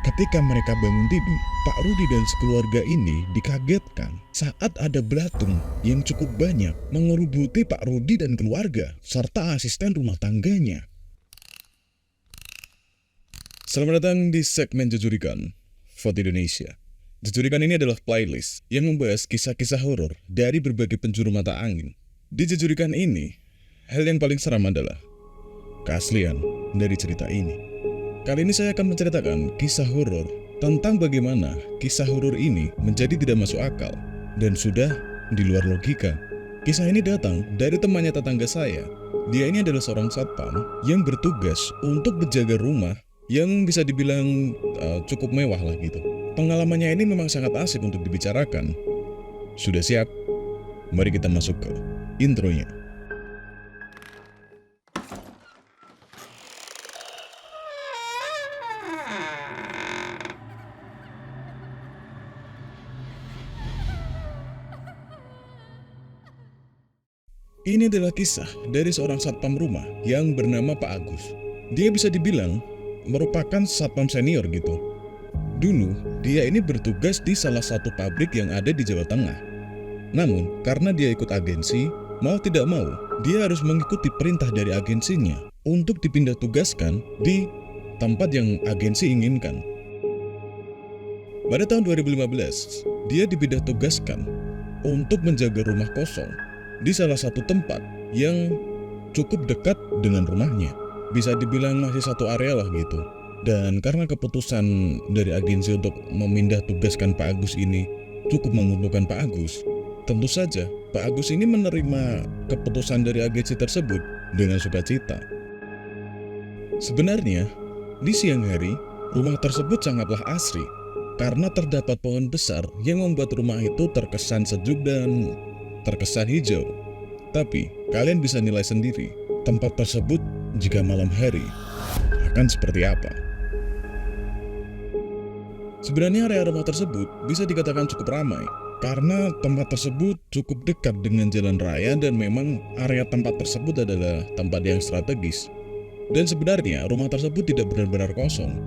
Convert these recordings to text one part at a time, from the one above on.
Ketika mereka bangun tidur, Pak Rudi dan sekeluarga ini dikagetkan saat ada belatung yang cukup banyak mengerubuti Pak Rudi dan keluarga, serta asisten rumah tangganya. Selamat datang di segmen Jejurikan Vote Indonesia. Jejurikan ini adalah playlist yang membahas kisah-kisah horor dari berbagai penjuru mata angin. Di Jejurikan ini, hal yang paling seram adalah keaslian dari cerita ini. Kali ini saya akan menceritakan kisah horor tentang bagaimana kisah horor ini menjadi tidak masuk akal dan sudah di luar logika. Kisah ini datang dari temannya tetangga saya. Dia ini adalah seorang satpam yang bertugas untuk menjaga rumah yang bisa dibilang cukup mewah lah gitu. Pengalamannya ini memang sangat asik untuk dibicarakan. Sudah siap? Mari kita masuk ke intronya. Ini adalah kisah dari seorang satpam rumah yang bernama Pak Agus. Dia bisa dibilang merupakan satpam senior gitu. Dulu, dia ini bertugas di salah satu pabrik yang ada di Jawa Tengah. Namun, karena dia ikut agensi, mau tidak mau, dia harus mengikuti perintah dari agensinya untuk dipindah tugaskan di tempat yang agensi inginkan. Pada tahun 2015, dia dipindah tugaskan untuk menjaga rumah kosong di salah satu tempat yang cukup dekat dengan rumahnya. Bisa dibilang masih satu area lah gitu. Dan karena keputusan dari agensi untuk memindah tugaskan Pak Agus ini cukup menguntungkan Pak Agus, tentu saja Pak Agus ini menerima keputusan dari agensi tersebut dengan sukacita. Sebenarnya, di siang hari, rumah tersebut sangatlah asri karena terdapat pohon besar yang membuat rumah itu terkesan sejuk dan terkesan hijau. Tapi kalian bisa nilai sendiri tempat tersebut jika malam hari akan seperti apa. Sebenarnya area rumah tersebut bisa dikatakan cukup ramai karena tempat tersebut cukup dekat dengan jalan raya dan memang area tempat tersebut adalah tempat yang strategis. Dan sebenarnya rumah tersebut tidak benar-benar kosong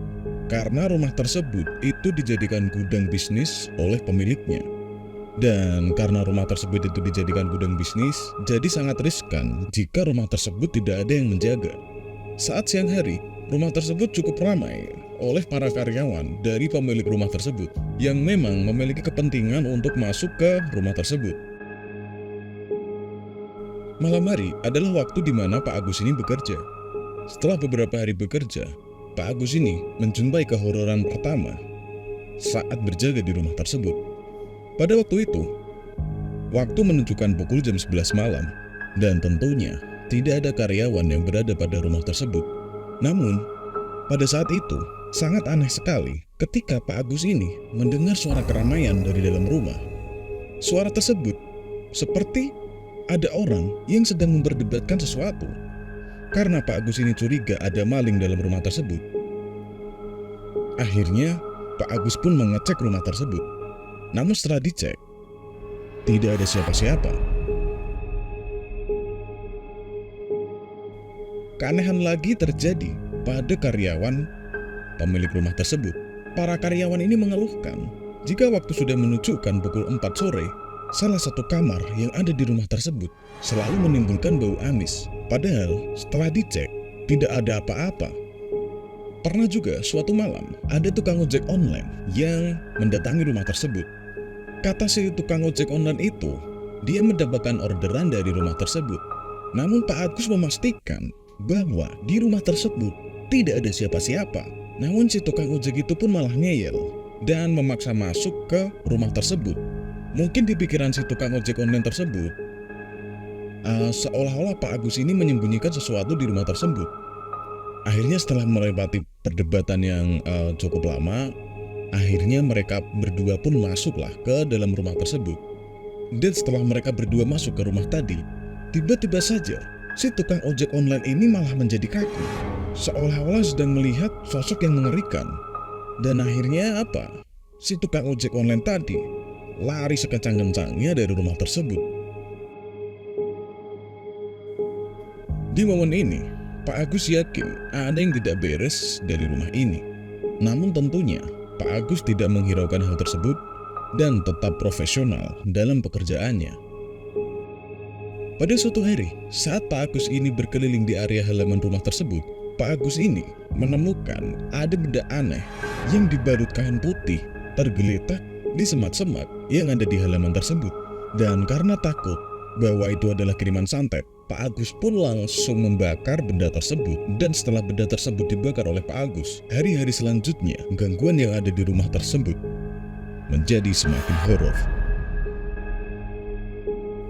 karena rumah tersebut itu dijadikan gudang bisnis oleh pemiliknya. Dan karena rumah tersebut itu dijadikan gudang bisnis, jadi sangat riskan jika rumah tersebut tidak ada yang menjaga. Saat siang hari, rumah tersebut cukup ramai oleh para karyawan dari pemilik rumah tersebut yang memang memiliki kepentingan untuk masuk ke rumah tersebut. Malam hari adalah waktu di mana Pak Agus ini bekerja. Setelah beberapa hari bekerja, Pak Agus ini menjumpai kehororan pertama saat berjaga di rumah tersebut. Pada waktu itu, waktu menunjukkan pukul jam 11 malam, dan tentunya tidak ada karyawan yang berada pada rumah tersebut. Namun, pada saat itu, sangat aneh sekali ketika Pak Agus ini mendengar suara keramaian dari dalam rumah. Suara tersebut seperti ada orang yang sedang memperdebatkan sesuatu. Karena Pak Agus ini curiga ada maling dalam rumah tersebut. Akhirnya, Pak Agus pun mengecek rumah tersebut. Namun setelah dicek, tidak ada siapa-siapa. Keanehan lagi terjadi pada karyawan pemilik rumah tersebut. Para karyawan ini mengeluhkan jika waktu sudah menunjukkan pukul 4 sore, salah satu kamar yang ada di rumah tersebut selalu menimbulkan bau amis. Padahal setelah dicek, tidak ada apa-apa. Pernah juga suatu malam ada tukang ojek online yang mendatangi rumah tersebut. Kata si tukang ojek online itu, dia mendapatkan orderan dari rumah tersebut. Namun Pak Agus memastikan bahwa di rumah tersebut tidak ada siapa-siapa. Namun si tukang ojek itu pun malah ngeyel dan memaksa masuk ke rumah tersebut. Mungkin di pikiran si tukang ojek online tersebut, seolah-olah Pak Agus ini menyembunyikan sesuatu di rumah tersebut. Akhirnya setelah melewati perdebatan yang cukup lama, akhirnya mereka berdua pun masuklah ke dalam rumah tersebut. Dan setelah mereka berdua masuk ke rumah tadi, tiba-tiba saja si tukang ojek online ini malah menjadi kaku, seolah-olah sedang melihat sosok yang mengerikan. Dan akhirnya apa? Si tukang ojek online tadi lari sekencang-kencangnya dari rumah tersebut. Di momen ini, Pak Agus yakin ada yang tidak beres dari rumah ini. Namun tentunya Pak Agus tidak menghiraukan hal tersebut dan tetap profesional dalam pekerjaannya. Pada suatu hari, saat Pak Agus ini berkeliling di area halaman rumah tersebut, Pak Agus ini menemukan ada benda aneh yang dibalut kain putih tergeletak di semak-semak yang ada di halaman tersebut. Dan karena takut bahwa itu adalah kiriman santet, Pak Agus pun langsung membakar benda tersebut. Dan setelah benda tersebut dibakar oleh Pak Agus, hari-hari selanjutnya gangguan yang ada di rumah tersebut menjadi semakin horor.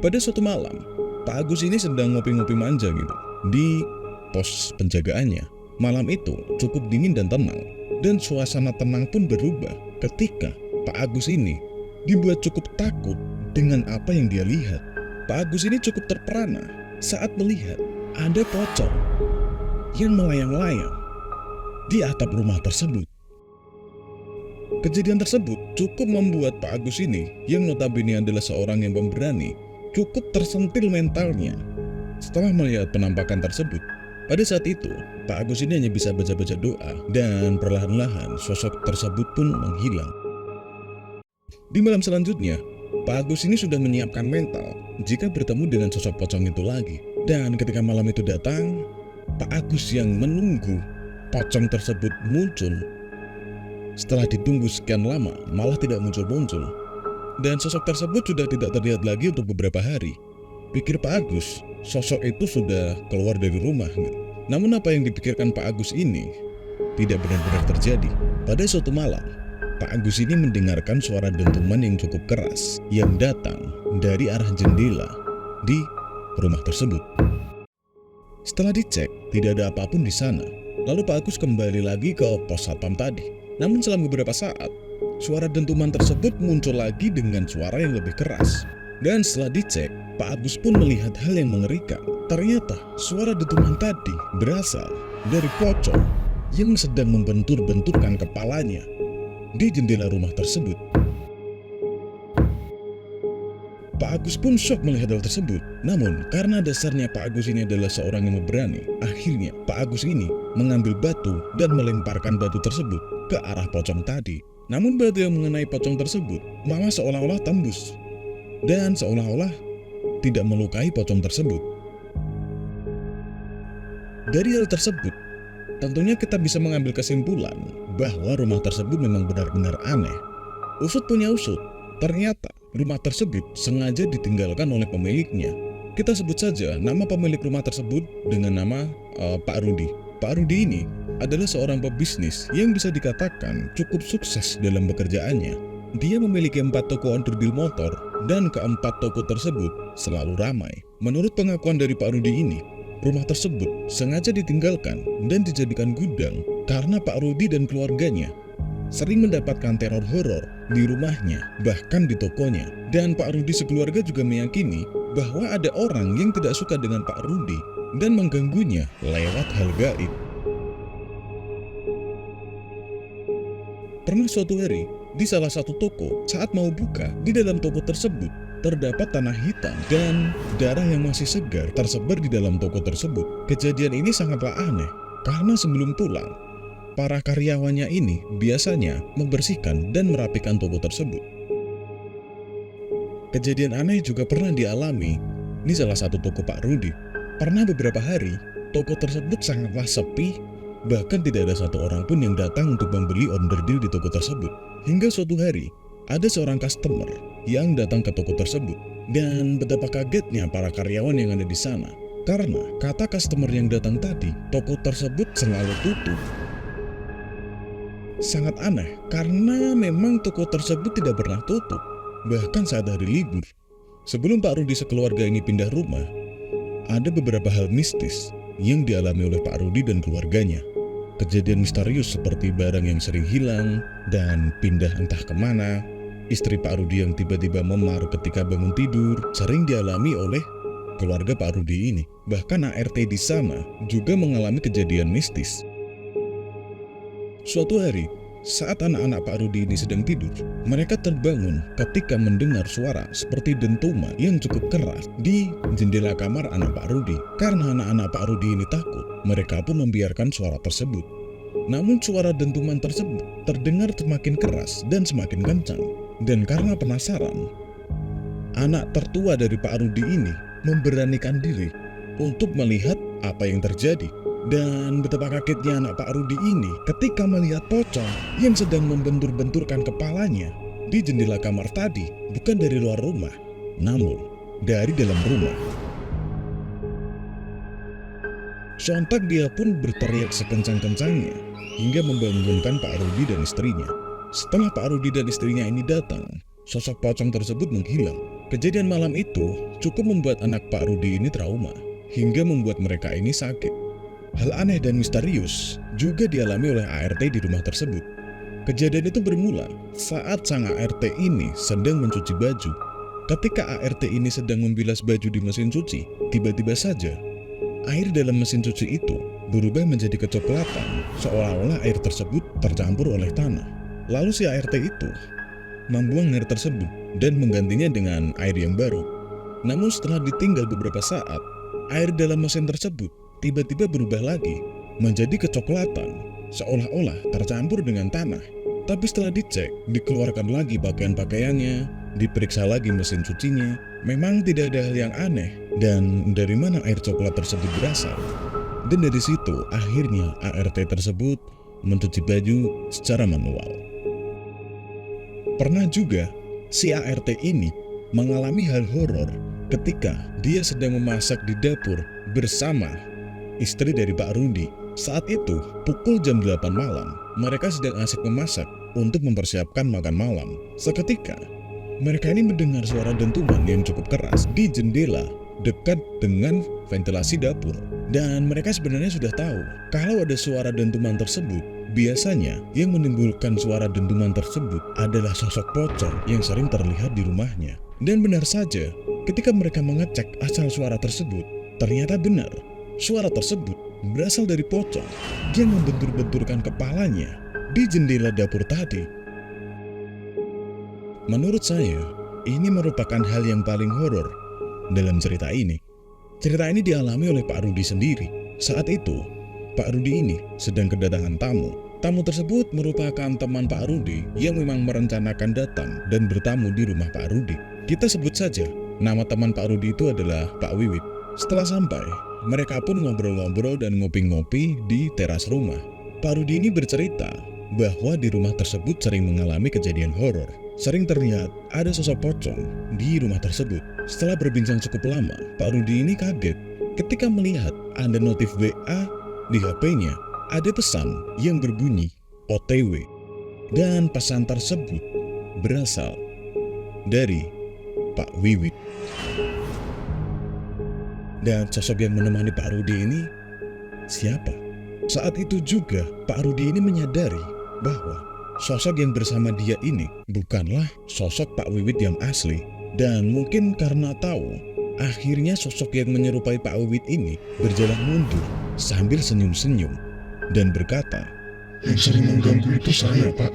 Pada suatu malam, Pak Agus ini sedang ngopi-ngopi manja gitu di pos penjagaannya. Malam itu cukup dingin dan tenang, dan suasana tenang pun berubah ketika Pak Agus ini dibuat cukup takut dengan apa yang dia lihat. Pak Agus ini cukup terperana saat melihat ada pocong yang melayang-layang di atap rumah tersebut. Kejadian tersebut cukup membuat Pak Agus ini, yang notabene adalah seorang yang pemberani, cukup tersentil mentalnya setelah melihat penampakan tersebut. Pada saat itu, Pak Agus ini hanya bisa baca-baca doa, dan perlahan-lahan sosok tersebut pun menghilang. Di malam selanjutnya, Pak Agus ini sudah menyiapkan mental jika bertemu dengan sosok pocong itu lagi. Dan ketika malam itu datang, Pak Agus yang menunggu pocong tersebut muncul. Setelah ditunggu sekian lama, malah tidak muncul-muncul. Dan sosok tersebut sudah tidak terlihat lagi untuk beberapa hari. Pikir Pak Agus, sosok itu sudah keluar dari rumah. Namun apa yang dipikirkan Pak Agus ini tidak benar-benar terjadi. Pada suatu malam, Pak Agus ini mendengarkan suara dentuman yang cukup keras yang datang dari arah jendela di rumah tersebut. Setelah dicek, tidak ada apapun di sana. Lalu Pak Agus kembali lagi ke pos satpam tadi. Namun selama beberapa saat, suara dentuman tersebut muncul lagi dengan suara yang lebih keras. Dan setelah dicek, Pak Agus pun melihat hal yang mengerikan. Ternyata suara dentuman tadi berasal dari pocong yang sedang membentur-benturkan kepalanya di jendela rumah tersebut. Pak Agus pun syok melihat hal tersebut. Namun karena dasarnya Pak Agus ini adalah seorang yang berani, akhirnya Pak Agus ini mengambil batu dan melemparkan batu tersebut ke arah pocong tadi. Namun batu yang mengenai pocong tersebut malah seolah-olah tembus dan seolah-olah tidak melukai pocong tersebut. Dari hal tersebut, tentunya kita bisa mengambil kesimpulan bahwa rumah tersebut memang benar-benar aneh. Usut punya usut, ternyata rumah tersebut sengaja ditinggalkan oleh pemiliknya. Kita sebut saja nama pemilik rumah tersebut dengan nama Pak Rudi. Pak Rudi ini adalah seorang pebisnis yang bisa dikatakan cukup sukses dalam pekerjaannya. Dia memiliki 4 toko onderdil motor, dan keempat toko tersebut selalu ramai. Menurut pengakuan dari Pak Rudi ini, rumah tersebut sengaja ditinggalkan dan dijadikan gudang karena Pak Rudi dan keluarganya sering mendapatkan teror horor di rumahnya, bahkan di tokonya. Dan Pak Rudi sekeluarga juga meyakini bahwa ada orang yang tidak suka dengan Pak Rudi dan mengganggunya lewat hal gaib. Pernah suatu hari, di salah satu toko, saat mau buka, di dalam toko tersebut terdapat tanah hitam dan darah yang masih segar tersebar di dalam toko tersebut. Kejadian ini sangatlah aneh, karena sebelum pulang, para karyawannya ini biasanya membersihkan dan merapikan toko tersebut. Kejadian aneh juga pernah dialami di salah satu toko Pak Rudi. Pernah beberapa hari, toko tersebut sangatlah sepi, bahkan tidak ada satu orang pun yang datang untuk membeli onderdil di toko tersebut. Hingga suatu hari, ada seorang customer yang datang ke toko tersebut. Dan betapa kagetnya para karyawan yang ada di sana. Karena kata customer yang datang tadi, toko tersebut selalu tutup. Sangat aneh, karena memang toko tersebut tidak pernah tutup, bahkan saat hari libur. Sebelum Pak Rudi sekeluarga ini pindah rumah, ada beberapa hal mistis yang dialami oleh Pak Rudi dan keluarganya. Kejadian misterius seperti barang yang sering hilang dan pindah entah kemana, istri Pak Rudi yang tiba-tiba memar ketika bangun tidur, sering dialami oleh keluarga Pak Rudi ini. Bahkan ART di sana juga mengalami kejadian mistis. Suatu hari, saat anak-anak Pak Rudi ini sedang tidur, mereka terbangun ketika mendengar suara seperti dentuman yang cukup keras di jendela kamar anak Pak Rudi. Karena anak-anak Pak Rudi ini takut, mereka pun membiarkan suara tersebut. Namun suara dentuman tersebut terdengar semakin keras dan semakin kencang. Dan karena penasaran, anak tertua dari Pak Rudi ini memberanikan diri untuk melihat apa yang terjadi. Dan betapa kagetnya anak Pak Rudi ini ketika melihat pocong yang sedang membentur-benturkan kepalanya di jendela kamar tadi, bukan dari luar rumah, namun dari dalam rumah. Sontak dia pun berteriak sekencang-kencangnya hingga membangunkan Pak Rudi dan istrinya. Setelah Pak Rudi dan istrinya ini datang, sosok pocong tersebut menghilang. Kejadian malam itu cukup membuat anak Pak Rudi ini trauma, hingga membuat mereka ini sakit. Hal aneh dan misterius juga dialami oleh ART di rumah tersebut. Kejadian itu bermula saat sang ART ini sedang mencuci baju. Ketika ART ini sedang membilas baju di mesin cuci, tiba-tiba saja air dalam mesin cuci itu berubah menjadi kecoklatan, seolah-olah air tersebut tercampur oleh tanah. Lalu si ART itu membuang air tersebut dan menggantinya dengan air yang baru. Namun setelah ditinggal beberapa saat, air dalam mesin tersebut tiba-tiba berubah lagi menjadi kecoklatan, seolah-olah tercampur dengan tanah. Tapi setelah dicek, dikeluarkan lagi pakaian-pakaiannya, diperiksa lagi mesin cucinya, memang tidak ada hal yang aneh. Dan dari mana air coklat tersebut berasal? Dan dari situ akhirnya ART tersebut mencuci baju secara manual. Pernah juga si ART ini mengalami hal horor ketika dia sedang memasak di dapur bersama istri dari Pak Rudi. Saat itu pukul jam 8 malam, mereka sedang asik memasak untuk mempersiapkan makan malam. Seketika mereka ini mendengar suara dentuman yang cukup keras di jendela dekat dengan ventilasi dapur. Dan mereka sebenarnya sudah tahu kalau ada suara dentuman tersebut, biasanya yang menimbulkan suara dentuman tersebut adalah sosok pocong yang sering terlihat di rumahnya. Dan benar saja, ketika mereka mengecek asal suara tersebut, ternyata benar. Suara tersebut berasal dari pocong yang membentur-benturkan kepalanya di jendela dapur tadi. Menurut saya, ini merupakan hal yang paling horor dalam cerita ini. Cerita ini dialami oleh Pak Rudi sendiri. Saat itu, Pak Rudi ini sedang kedatangan tamu. Tamu tersebut merupakan teman Pak Rudi yang memang merencanakan datang dan bertamu di rumah Pak Rudi. Kita sebut saja, nama teman Pak Rudi itu adalah Pak Wiwit. Setelah sampai, mereka pun ngobrol-ngobrol dan ngopi-ngopi di teras rumah. Pak Rudi ini bercerita bahwa di rumah tersebut sering mengalami kejadian horor. Sering terlihat ada sosok pocong di rumah tersebut. Setelah berbincang cukup lama, Pak Rudi ini kaget ketika melihat ada notif WA di HP-nya. Ada pesan yang berbunyi OTW. Dan pesan tersebut berasal dari Pak Wiwit. Dan sosok yang menemani Pak Rudi ini siapa? Saat itu juga Pak Rudi ini menyadari bahwa sosok yang bersama dia ini bukanlah sosok Pak Wiwit yang asli. Dan mungkin karena tahu, akhirnya sosok yang menyerupai Pak Wiwit ini berjalan mundur sambil senyum-senyum dan berkata, "Yang sering mengganggu itu saya, Pak."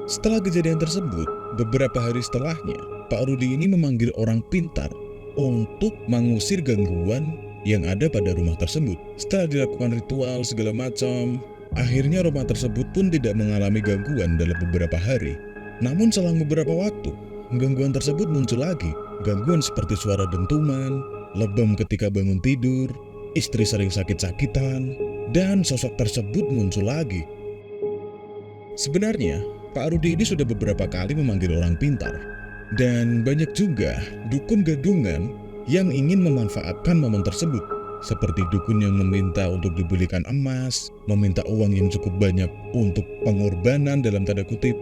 Setelah kejadian tersebut, beberapa hari setelahnya, Pak Rudi ini memanggil orang pintar untuk mengusir gangguan yang ada pada rumah tersebut. Setelah dilakukan ritual segala macam, akhirnya rumah tersebut pun tidak mengalami gangguan dalam beberapa hari. Namun selang beberapa waktu, gangguan tersebut muncul lagi. Gangguan seperti suara dentuman, lebam ketika bangun tidur, istri sering sakit-sakitan, dan sosok tersebut muncul lagi. Sebenarnya, Pak Rudi ini sudah beberapa kali memanggil orang pintar. Dan banyak juga dukun gadungan yang ingin memanfaatkan momen tersebut. Seperti dukun yang meminta untuk dibelikan emas, meminta uang yang cukup banyak untuk pengorbanan dalam tanda kutip,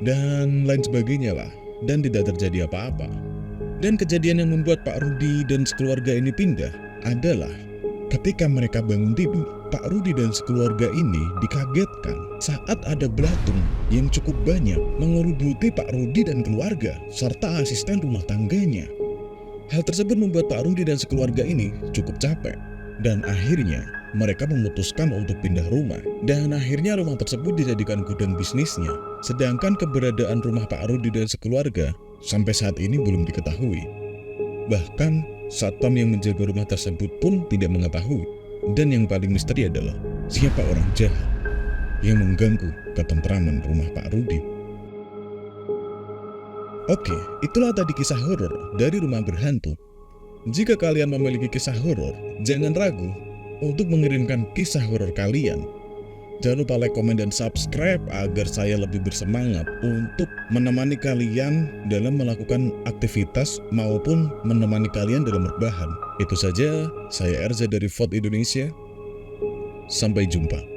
dan lain sebagainya lah. Dan tidak terjadi apa-apa. Dan kejadian yang membuat Pak Rudi dan sekeluarga ini pindah adalah ketika mereka bangun tidur, Pak Rudi dan sekeluarga ini dikagetkan saat ada belatung yang cukup banyak mengerubuti Pak Rudi dan keluarga serta asisten rumah tangganya. Hal tersebut membuat Pak Rudi dan sekeluarga ini cukup capek. Dan akhirnya mereka memutuskan untuk pindah rumah. Dan akhirnya rumah tersebut dijadikan gudang bisnisnya. Sedangkan keberadaan rumah Pak Rudi dan sekeluarga sampai saat ini belum diketahui. Bahkan satpam yang menjaga rumah tersebut pun tidak mengetahui. Dan yang paling misteri adalah siapa orang jahat yang mengganggu ketentraman rumah Pak Rudi. Oke, itulah tadi kisah horor dari Rumah Berhantu. Jika kalian memiliki kisah horor, jangan ragu untuk mengirimkan kisah horor kalian. Jangan lupa like, komen, dan subscribe agar saya lebih bersemangat untuk menemani kalian dalam melakukan aktivitas maupun menemani kalian dalam berbahan. Itu saja, saya RZ dari VOD Indonesia. Sampai jumpa.